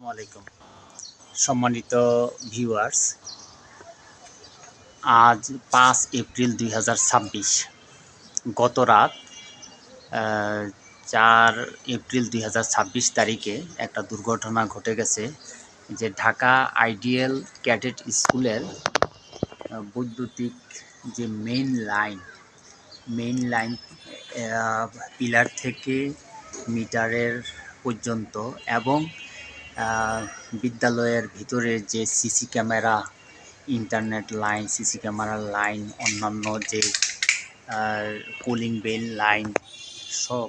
আসসালামাইকুম সম্মানিত ভিউয়ার্স, আজ 5 এপ্রিল 2026। গত রাত 4 এপ্রিল 2026 তারিখে একটা দুর্ঘটনা ঘটে গেছে, যে ঢাকা আইডিয়াল ক্যাডেট স্কুলের বৈদ্যুতিক যে মেইন লাইন পিলার থেকে মিটারের পর্যন্ত এবং বিদ্যালয়ের ভিতরে যে CC camera, internet line, CC ক্যামেরার লাইন, অন্যান্য যে কুলিং বেল লাইন, সব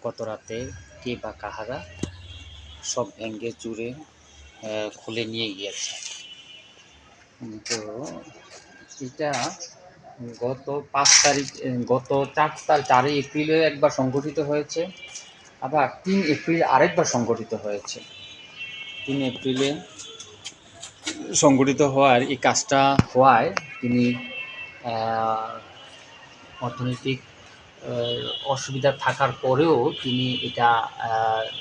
গত রাতে কে বা কাহারা সব ভেঙে চুরে খুলে নিয়ে গিয়েছে। তো এটা গত 4 এপ্রিলে একবার সংঘটিত হয়েছে, আবার 3 এপ্রিল আরেকবার সংঘটিত হয়েছে। 3 এপ্রিলে সংঘটিত হওয়ার এই কাজটা হওয়ায় তিনি অর্থনৈতিক অসুবিধা থাকার পরেও তিনি এটা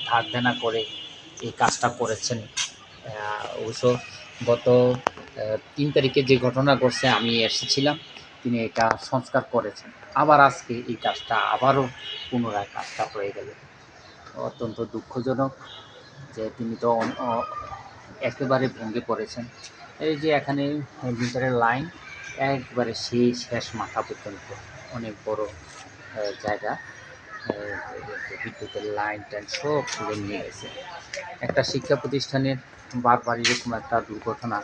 ধার দেনা করে এই কাজটা করেছেন। অবশ্য গত 3 তারিখে যে ঘটনা ঘটছে আমি এসেছিলাম, তিনি এটা সংস্কার করেছেন। আবার আজকে এই কাজটা আবারও পুনরায় কাজটা হয়ে গেল। অত্যন্ত দুঃখজনক যে তিনি তো একেবারে ভেঙে পড়েছেন। এই যে এখানে মিটারের লাইন একবারে শেষ মাথা পর্যন্ত অনেক বড় জায়গা, বিদ্যুতের লাইন টাইন সব তুলে নিয়ে গেছে। একটা শিক্ষা প্রতিষ্ঠানের বারবার এরকম একটা দুর্ঘটনা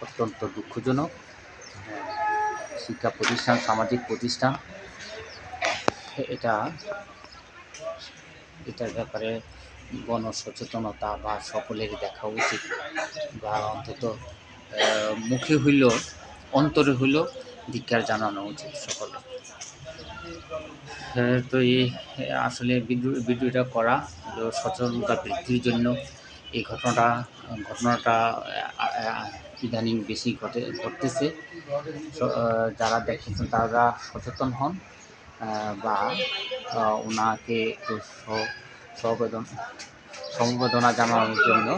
অত্যন্ত দুঃখজনক। শিক্ষা প্রতিষ্ঠান, সামাজিক প্রতিষ্ঠান, এটার ব্যাপারে গণসচেতনতা বা সকলেরই দেখা উচিত, বা অন্তত মুখে হইলেও অন্তরে হইলেও ধিক্কার জানানো উচিত সকলে। তো এই আসলে ভিডিওটা করা সচেতনতা বৃদ্ধির জন্য। এই ঘটনাটা ইদানিং বেশি ঘটতেছে। যারা দেখেছেন তারা সচেতন হন, বা ওনাকে একটু সমবেদনা জানানোর জন্য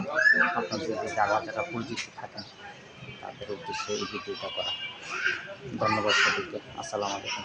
আপনাদের যারা পরিচিত থাকেন তাদের উদ্দেশ্যে এই ভিডিওটা করা। ধন্যবাদ সবাইকে। আসসালামু আলাইকুম।